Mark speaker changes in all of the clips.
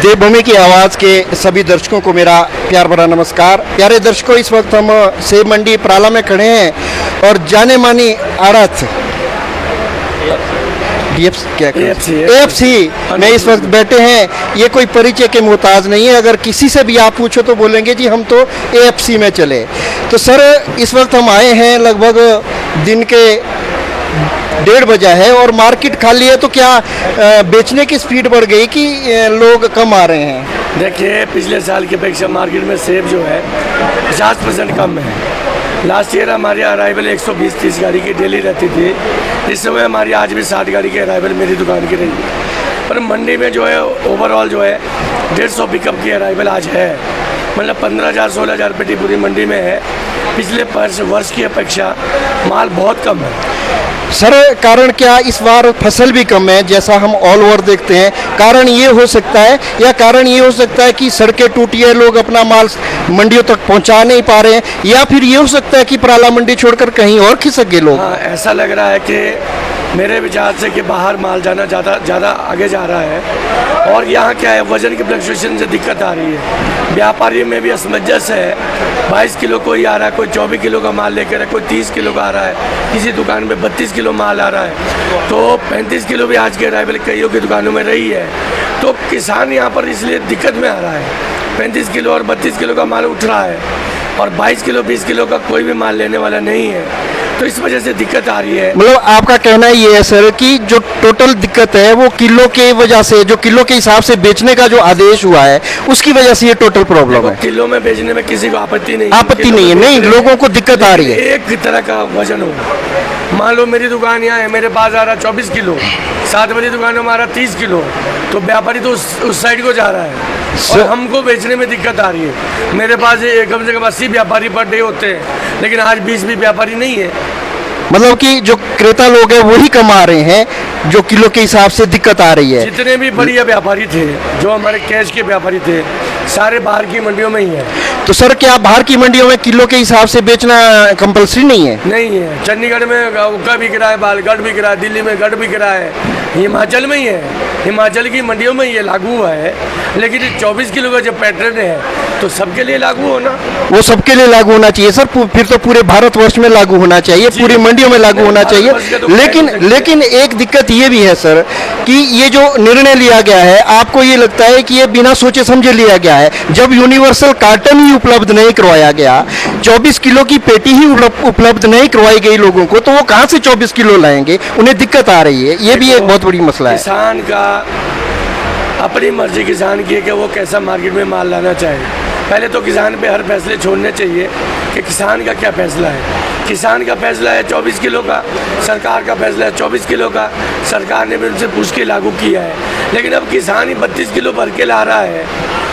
Speaker 1: देवभूमि की आवाज़ के सभी दर्शकों को मेरा प्यार भरा नमस्कार। प्यारे दर्शकों, इस वक्त हम सेब मंडी प्राला में खड़े हैं और जाने मानी आड़त AFC में इस वक्त बैठे हैं। ये कोई परिचय के मोहताज नहीं है। अगर किसी से भी आप पूछो तो बोलेंगे जी हम तो AFC में चले। तो सर, इस वक्त हम आए हैं लगभग दिन के 1:30 बजा है और मार्केट खाली है, तो क्या बेचने की स्पीड बढ़ गई कि लोग कम आ रहे हैं?
Speaker 2: देखिए, पिछले साल की अपेक्षा मार्केट में सेब जो है 50% कम है। लास्ट ईयर हमारी अराइवल 120-30 गाड़ी की डेली रहती थी। इस समय हमारी आज भी 60 गाड़ी की अराइवल मेरी दुकान की रही है। पर मंडी में जो है ओवरऑल जो है 150 पिकअप की अराइवल आज है। मतलब 15,000-16,000 पेटी पूरी मंडी में है। पिछले वर्ष की अपेक्षा माल बहुत कम है।
Speaker 1: सर, कारण क्या? इस बार फसल भी कम है जैसा हम ऑल ओवर देखते हैं। कारण ये हो सकता है, या कारण ये हो सकता है कि सड़कें टूटी है, लोग अपना माल मंडियों तक पहुंचा नहीं पा रहे हैं, या फिर ये हो सकता है कि प्राला मंडी छोड़कर कहीं और खिसक गए लोग?
Speaker 2: हाँ, ऐसा लग रहा है कि मेरे विचार से कि बाहर माल जाना ज़्यादा आगे जा रहा है। और यहाँ क्या है, वजन की फ्लक्चुएशन से दिक्कत आ रही है। व्यापारी में भी असमंजस है। 22 किलो कोई आ रहा है, कोई 24 किलो का माल लेकर है, कोई 30 किलो का आ रहा है, किसी दुकान में 32 किलो माल आ रहा है, तो 35 किलो भी आज के अराइवल कईयों की दुकानों में रही है। तो किसान यहाँ पर इसलिए दिक्कत में आ रहा है। 35 किलो और 32 किलो का माल उठ रहा है और 22 किलो 20 किलो का कोई भी माल लेने वाला नहीं है। तो इस वजह से दिक्कत आ रही है।
Speaker 1: मतलब आपका कहना ये है सर कि जो टोटल दिक्कत है वो किलो के वजह से, जो किलो के हिसाब से बेचने का जो आदेश हुआ है उसकी वजह से ये टोटल प्रॉब्लम है।
Speaker 2: किलो में बेचने में किसी को आपत्ति नहीं
Speaker 1: है, नहीं, लोगों को दिक्कत आ रही है।
Speaker 2: एक तरह का वजन हो, मान लो मेरी दुकान यहाँ है, मेरे पास आ रहा 24 किलो, 7 बड़ी दुकान में हमारा 30 किलो, तो व्यापारी तो उस साइड को जा रहा है और हमको बेचने में दिक्कत आ रही है। मेरे पास कम से कम 80 व्यापारी पर डे होते हैं, लेकिन आज 20 भी व्यापारी नहीं है।
Speaker 1: मतलब कि जो क्रेता लोग हैं वही कमा रहे हैं, जो किलो के हिसाब से दिक्कत आ रही है।
Speaker 2: जितने भी बढ़िया व्यापारी थे, जो हमारे कैश के व्यापारी थे, सारे बाहर की मंडियों में ही है।
Speaker 1: तो सर, क्या बाहर की मंडियों में किलो के हिसाब से बेचना कंपलसरी नहीं है?
Speaker 2: नहीं है। चंडीगढ़ में उक्का बिक रहा है, बालगढ़ बिक रहा है, दिल्ली में गढ़ बिक रहा है, हिमाचल में ही है, हिमाचल की मंडियों में ये लागू हुआ है। लेकिन 24 किलो का जो पैटर्न है तो सबके लिए लागू होना, वो
Speaker 1: सबके लिए लागू होना चाहिए सर। फिर तो पूरे भारतवर्ष में लागू होना चाहिए, पूरी मंडियों में लागू होना चाहिए। लेकिन एक दिक्कत ये भी है सर कि ये जो निर्णय लिया गया है, आपको ये लगता है कि ये बिना सोचे समझे लिया गया है? जब यूनिवर्सल कार्टन ही उपलब्ध नहीं करवाया गया, 24 किलो की पेटी ही उपलब्ध नहीं करवाई गई लोगों को, तो वो कहाँ से 24 किलो लाएंगे? उन्हें दिक्कत आ रही है। ये भी एक बहुत बड़ी मसला है।
Speaker 2: किसान का अपनी मर्जी किसान की है कि वो कैसा मार्केट में माल लाना चाहे। पहले तो किसान पे हर फैसले छोड़ने चाहिए कि किसान का क्या फैसला है। किसान का फैसला है 24 किलो का, सरकार का फैसला है 24 किलो का। सरकार ने भी उनसे पूछ के लागू किया है, लेकिन अब किसान ही 32 किलो भर के ला रहा है,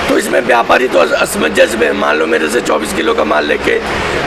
Speaker 2: तो इसमें व्यापारी तो असमंजस में। मान लो मेरे से 24 किलो का माल लेके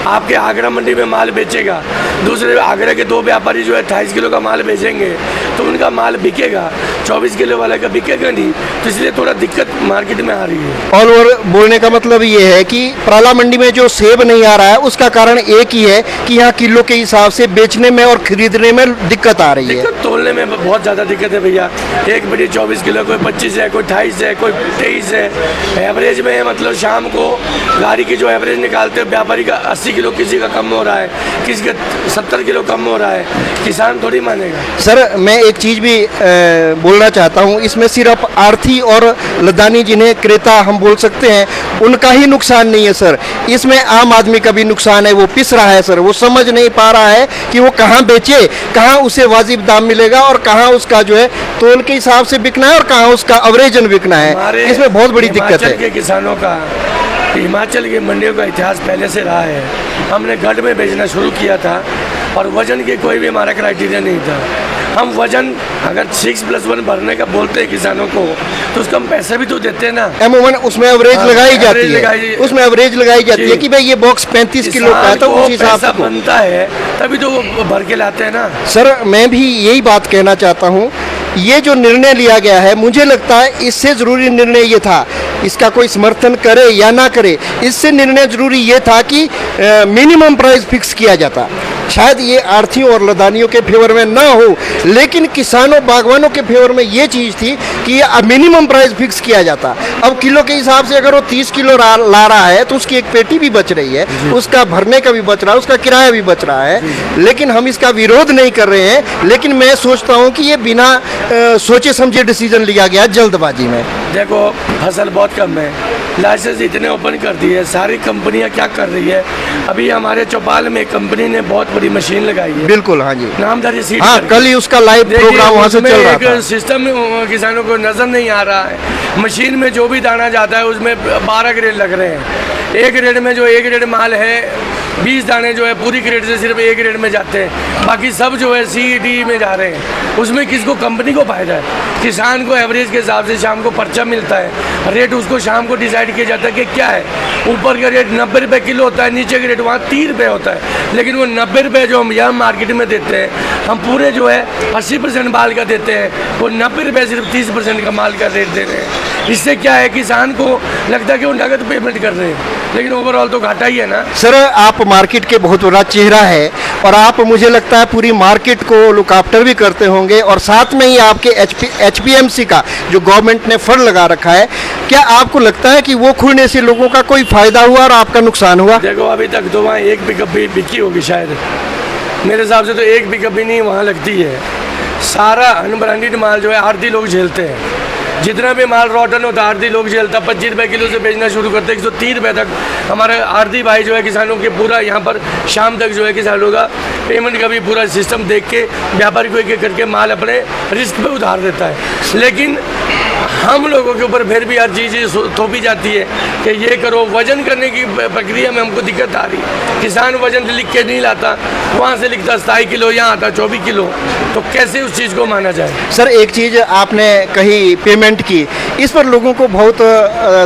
Speaker 2: आपके आगरा मंडी में माल बेचेगा, दूसरे आगरा के 2 व्यापारी जो है 28 किलो का माल बेचेंगे, तो उनका माल बिकेगा, 24 किलो वाले का बिकेगा नहीं। तो इसलिए थोड़ा दिक्कत मार्केट में आ रही है।
Speaker 1: ऑल ओवर बोलने का मतलब ये है कि प्राला मंडी में जो सेब नहीं आ रहा है उसका कारण एक ही है कि यहाँ किलो के हिसाब से बेचने में और खरीदने में दिक्कत आ रही है।
Speaker 2: तोलने में बहुत ज़्यादा दिक्कत है भैया। एक बड़ी 24 किलो, कोई 25 है, कोई 28 है, कोई 23 है। एवरेज में मतलब शाम को गाड़ी की जो एवरेज निकालते हैं, व्यापारी का 80 किलो किसी का कम हो रहा है, किसी का 70 किलो कम हो रहा है। किसान थोड़ी मानेगा।
Speaker 1: सर, मैं एक चीज़ भी बोलना चाहता हूँ, इसमें सिर्फ आर्थी और लदानी, जिन्हें क्रेता हम बोल सकते हैं, उनका ही नुकसान नहीं है सर। इसमें आम आदमी का भी नुकसान है। वो पिस रहा है सर, वो समझ नहीं पा रहा है कि वो कहाँ बेचे, कहाँ उसे वाजिब दाम मिलेगा और कहाँ उसका जो है तोल के हिसाब से बिकना है और कहाँ उसका अवरेजन बिकना है। इसमें बहुत बड़ी दिक्कत है।
Speaker 2: के किसानों का, हिमाचल की मंडियों का इतिहास पहले से रहा है। हमने गढ़ में बेचना शुरू किया था और वजन के कोई भी हमारा क्राइटेरिया नहीं था। हम वजन अगर 6+1 भरने का बोलते हैं किसानों को, तो उसका हम पैसे भी तो देते हैं ना।
Speaker 1: अमूमन उसमें एवरेज लगाई जाती है, उसमें एवरेज लगाई जाती है कि भाई ये बॉक्स 35 किलो का है, तो उस हिसाब से
Speaker 2: बनता है, तभी तो वो भर के लाते हैं ना।
Speaker 1: सर, मैं भी यही बात कहना चाहता हूँ, ये जो निर्णय लिया गया है, मुझे लगता है इससे ज़रूरी निर्णय ये था, इसका कोई समर्थन करे या ना करे, इससे निर्णय ज़रूरी ये था कि मिनिमम प्राइस फिक्स किया जाता। शायद ये आढ़तियों और लदानियों के फेवर में ना हो, लेकिन किसानों बागवानों के फेवर में ये चीज़ थी कि मिनिमम प्राइस फिक्स किया जाता। अब किलो के हिसाब से अगर वो 30 किलो ला रहा है तो उसकी एक पेटी भी बच रही है, उसका भरने का भी बच रहा है, उसका किराया भी बच रहा है। लेकिन हम इसका विरोध नहीं कर रहे हैं, लेकिन मैं सोचता हूँ कि ये बिना सोचे समझे डिसीजन लिया गया जल्दबाजी में।
Speaker 2: देखो फसल बहुत कम है, लाइसेंस इतने ओपन कर दिए, सारी कंपनियां क्या कर रही है। अभी हमारे चौपाल में कंपनी ने बहुत बड़ी मशीन लगाई है,
Speaker 1: बिल्कुल, हाँ जी,
Speaker 2: नामधारी सीट।
Speaker 1: हाँ, कल ही उसका लाइव प्रोग्राम वहाँ से चल रहा था।
Speaker 2: सिस्टम किसानों को नजर नहीं आ रहा है। मशीन में जो भी दाना जाता है उसमें 12 ग्रेड लग रहे हैं। एक ग्रेड में जो 1 ग्रेड माल है 20 दाने जो है पूरी ग्रेड से सिर्फ 1 ग्रेड में जाते हैं, बाकी सब जो है C-D में जा रहे हैं। उसमें किसको, कंपनी को फायदा है। किसान को एवरेज के हिसाब से शाम को पर्चा मिलता है, रेट उसको शाम को डिसाइड किया जाता है कि क्या है। ऊपर का रेट 90 रुपये किलो होता है, नीचे का रेट वहाँ 30 रुपये होता है। लेकिन वो 90 रुपये जो हम यहाँ मार्केट में देते हैं, हम पूरे जो है 80% माल का देते हैं, वो 90 रुपये सिर्फ 30% का माल का रेट दे रहे हैं। इससे क्या है, किसान को लगता है कि वो नगद पेमेंट कर रहे हैं, लेकिन ओवरऑल तो घाटा ही है ना।
Speaker 1: सर, आप मार्केट के बहुत बड़ा चेहरा है और आप, मुझे लगता है, पूरी मार्केट को लुक आफ्टर भी करते होंगे, और साथ में ही आपके HPMC का जो गवर्नमेंट ने फंड लगा रखा है, क्या आपको लगता है कि वो खुलने से लोगों का कोई फायदा हुआ और आपका नुकसान हुआ?
Speaker 2: देखो अभी तक तो वहाँ एक पिकअप भी बिकी होगी शायद, मेरे हिसाब से तो एक पिकअप भी नहीं वहाँ लगती है। सारा अनब्रांडेड माल जो है आढ़ती लोग झेलते हैं। जितना भी माल रॉटन होता है आढ़ती लोग झेलता। 25 रुपये किलो से बेचना शुरू करते हैं, 130 रुपये तक हमारे आढ़ती भाई जो है किसानों के पूरा यहाँ पर शाम तक जो है किसानों का पेमेंट का भी पूरा सिस्टम देख के व्यापारी को एक करके माल अपने रिस्क पे उधार देता है। लेकिन हम लोगों के ऊपर फिर भी हर चीज़ थोपी जाती है कि ये करो। वजन करने की प्रक्रिया में हमको दिक्कत आ रही है। किसान वजन लिख के नहीं लाता, वहाँ से लिखता 27 किलो, यहाँ आता 24 किलो, तो कैसे उस चीज़ को माना जाए।
Speaker 1: सर, एक चीज़ आपने कही पेमेंट की, इस पर लोगों को बहुत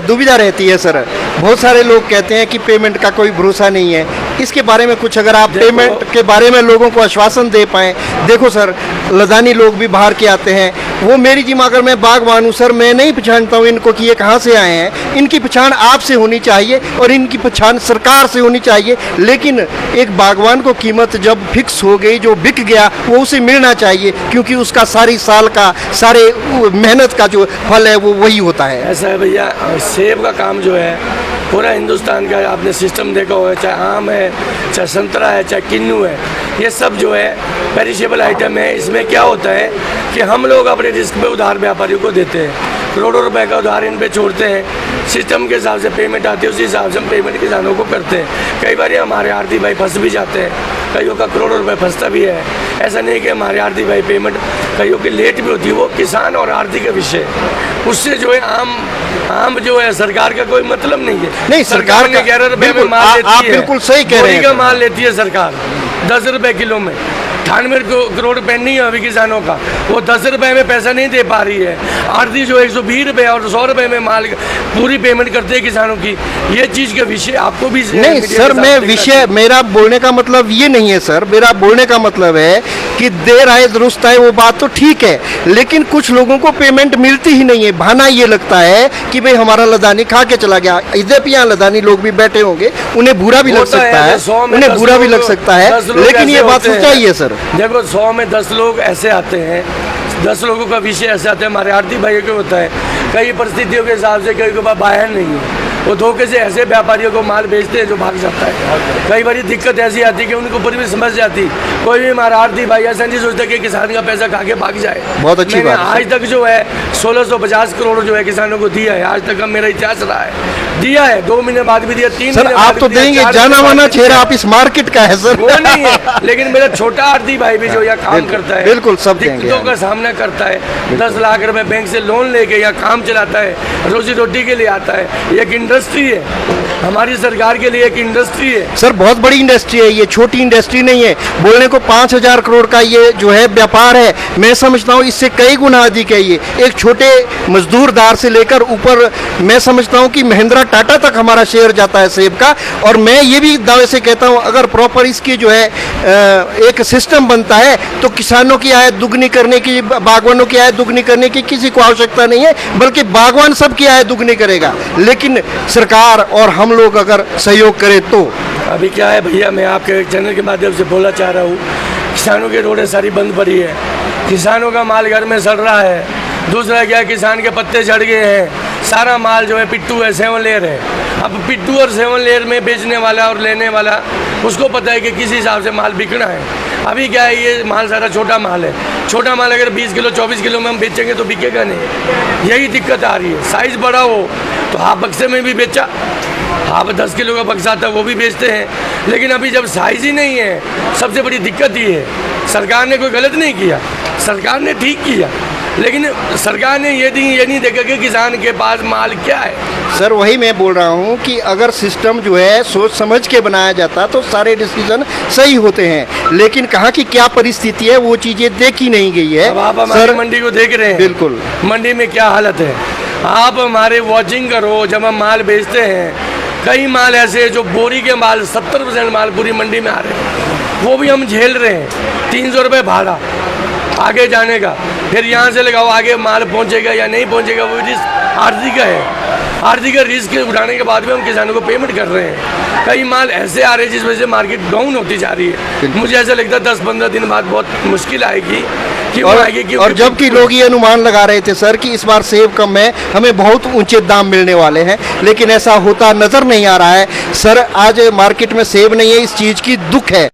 Speaker 1: दुविधा रहती है। सर, बहुत सारे लोग कहते हैं कि पेमेंट का कोई भरोसा नहीं है। इसके बारे में कुछ अगर आप पेमेंट के बारे में लोगों को आश्वासन दे पाएँ। देखो सर, लदानी लोग भी बाहर के आते हैं, वो मेरी जिम्मा, अगर मैं बागवान हूँ सर, मैं नहीं पहचानता हूँ इनको कि ये कहाँ से आए हैं। इनकी पहचान आपसे होनी चाहिए और इनकी पहचान सरकार से होनी चाहिए। लेकिन एक बागवान को कीमत जब फिक्स हो गई, जो बिक गया, वो उसे मिलना चाहिए, क्योंकि उसका सारी साल का, सारे मेहनत का जो फल है वो वही होता है।
Speaker 2: ऐसा है भैया, सेब का काम जो है पूरा हिंदुस्तान का आपने सिस्टम देखा हुआ है, चाहे आम है, चाहे संतरा है, चाहे किन्नू है, ये सब जो है पेरिशेबल आइटम है। इसमें क्या होता है कि हम लोग अपने रिस्क पे उधार व्यापारियों को देते हैं, करोड़ों रुपए का उधार इन पे छोड़ते हैं। सिस्टम के हिसाब से पेमेंट आती है, उसी हिसाब से हम पेमेंट किसानों को करते हैं। कई बार हमारे आढ़ती भाई फंस भी जाते हैं, कईयों का करोड़ों रुपए फंसता भी है। ऐसा नहीं कि हमारे आढ़ती भाई पेमेंट कईयों की लेट भी होती है, वो किसान और आढ़ती का विषय। उससे जो है आम जो है सरकार का कोई मतलब नहीं है।
Speaker 1: नहीं, सरकार
Speaker 2: ने 11 रुपये में माल लेती है।
Speaker 1: आप बिल्कुल सही कह रहे हैं।
Speaker 2: का माल लेती है सरकार 10 रुपये किलो में। 98 करोड़ रुपए नहीं है अभी किसानों का, वो 10 रुपये में पैसा नहीं दे पा रही है। आढ़ती जो 120 रुपये और 100 रुपये में माल पूरी पेमेंट करते हैं किसानों की। ये चीज़ का विषय आपको भी
Speaker 1: नहीं सर, मैं विषय, मेरा बोलने का मतलब ये नहीं है सर। मेरा बोलने का मतलब है कि देर आए दुरुस्त आए, वो बात तो ठीक है, लेकिन कुछ लोगों को पेमेंट मिलती ही नहीं है। बहाना ये लगता है कि भाई हमारा लदानी खा के चला गया। इधर भी यहाँ लदानी लोग भी बैठे होंगे, उन्हें बुरा भी लग सकता है, उन्हें बुरा भी लग सकता है, लेकिन ये बात सच्चाई है सर।
Speaker 2: देखो 100 में 10 लोग ऐसे आते हैं, 10 लोगों का विषय ऐसे आते हैं। हमारे आढ़ती भाइयों को होता है, कई परिस्थितियों के हिसाब से कई के पास वाहन नहीं है, वो धोखे से ऐसे व्यापारियों को माल बेचते हैं जो भाग जाता है। कई बार दिक्कत ऐसी आती है कि उनको ऊपर भी समझ जाती, कोई भी हमारा आढ़ती भाई ऐसा नहीं सोचता कि किसान का पैसा खा के भाग जाए।
Speaker 1: बहुत अच्छी बात है।
Speaker 2: आज तक जो है 1650 करोड़ जो है किसानों को दिया है, आज तक का मेरा इतिहास रहा है। दिया है, 2 महीने बाद भी दिया, 3
Speaker 1: सर,
Speaker 2: महीने
Speaker 1: आप
Speaker 2: बाद
Speaker 1: तो
Speaker 2: भी दिया,
Speaker 1: देंगे,
Speaker 2: 4
Speaker 1: जाना माना
Speaker 2: महीने
Speaker 1: चेहरा आप इस मार्केट का है सर।
Speaker 2: वो नहीं है, लेकिन मेरा छोटा आढ़ती भाई भी जो यहाँ काम करता है,
Speaker 1: बिल्कुल सब
Speaker 2: दिक्कतों का सामना करता है, 10 लाख रुपए बैंक से लोन लेके यहाँ काम चलाता है, रोजी रोटी के लिए आता है। ये एक इंडस्ट्री है, हमारी सरकार के लिए एक इंडस्ट्री है
Speaker 1: सर। बहुत बड़ी इंडस्ट्री है ये, छोटी इंडस्ट्री नहीं है। बोलने को 5000 करोड़ का ये जो है व्यापार है, मैं समझता हूँ इससे कई गुना अधिक है। ये एक छोटे मजदूरदार से लेकर ऊपर, मैं समझता हूँ कि महिंद्रा टाटा तक हमारा शेयर जाता है सेब का। और मैं ये भी दावे से कहता हूँ, अगर प्रॉपर इसकी जो है एक सिस्टम बनता है तो किसानों की आय दुगनी करने की, बागवानों की आय दुगनी करने की किसी को आवश्यकता नहीं है, बल्कि बागवान सबकी आय दुगनी करेगा। लेकिन सरकार और हम लोग अगर सहयोग करें तो
Speaker 2: अभी क्या है भैया, मैं आपके चैनल के माध्यम से बोलना चाह रहा हूँ, किसानों की रोडें सारी बंद पड़ी है, किसानों का माल घर में सड़ रहा है। दूसरा क्या है, किसान के पत्ते झड़ गए हैं, सारा माल जो है पिट्टू है, 7 लेयर है। अब पिट्टू और 7 लेयर में बेचने वाला और लेने वाला उसको पता है कि किस हिसाब से माल बिकना है। अभी क्या है, ये माल सारा छोटा माल है, छोटा माल अगर 20 किलो 24 किलो में हम बेचेंगे तो बिकेगा नहीं। यही दिक्कत आ रही है। साइज़ बड़ा हो तो हाफ बक्से में भी बेचा, हाफ 10 किलो का बक्सा था वो भी बेचते हैं, लेकिन अभी जब साइज़ ही नहीं है, सबसे बड़ी दिक्कत ये है। सरकार ने कोई गलत नहीं किया, सरकार ने ठीक किया, लेकिन सरकार ने ये नहीं देखा कि किसान के पास माल क्या है।
Speaker 1: सर वही मैं बोल रहा हूँ कि अगर सिस्टम जो है सोच समझ के बनाया जाता तो सारे डिसीजन सही होते हैं, लेकिन कहाँ की क्या परिस्थिति है वो चीज़ें देखी नहीं गई है।
Speaker 2: अब आप हमारी मंडी को देख रहे हैं,
Speaker 1: बिल्कुल
Speaker 2: मंडी में क्या हालत है। आप हमारे वॉचिंग करो, जब हम माल बेचते हैं, कई माल ऐसे जो बोरी के माल 70% माल पूरी मंडी में आ रहे हैं, वो भी हम झेल रहे हैं। 300 रुपये भाड़ा आगे जाने का, फिर यहाँ से लगाओ आगे माल पहुँचेगा या नहीं पहुँचेगा, वो रिस्क आरती का है। आरती का रिस्क उठाने के बाद भी हम किसानों को पेमेंट कर रहे हैं। कई माल ऐसे आ रहे हैं जिस वजह से मार्केट डाउन होती जा रही है। मुझे ऐसा लगता है 10-15 दिन बाद बहुत मुश्किल आएगी। क्यों आएगी?
Speaker 1: और जबकि लोग ये अनुमान लगा रहे थे सर कि इस बार सेब कम है, हमें बहुत ऊंचे दाम मिलने वाले हैं, लेकिन ऐसा होता नजर नहीं आ रहा है। सर आज मार्केट में सेब नहीं है, इस चीज़ की दुख है।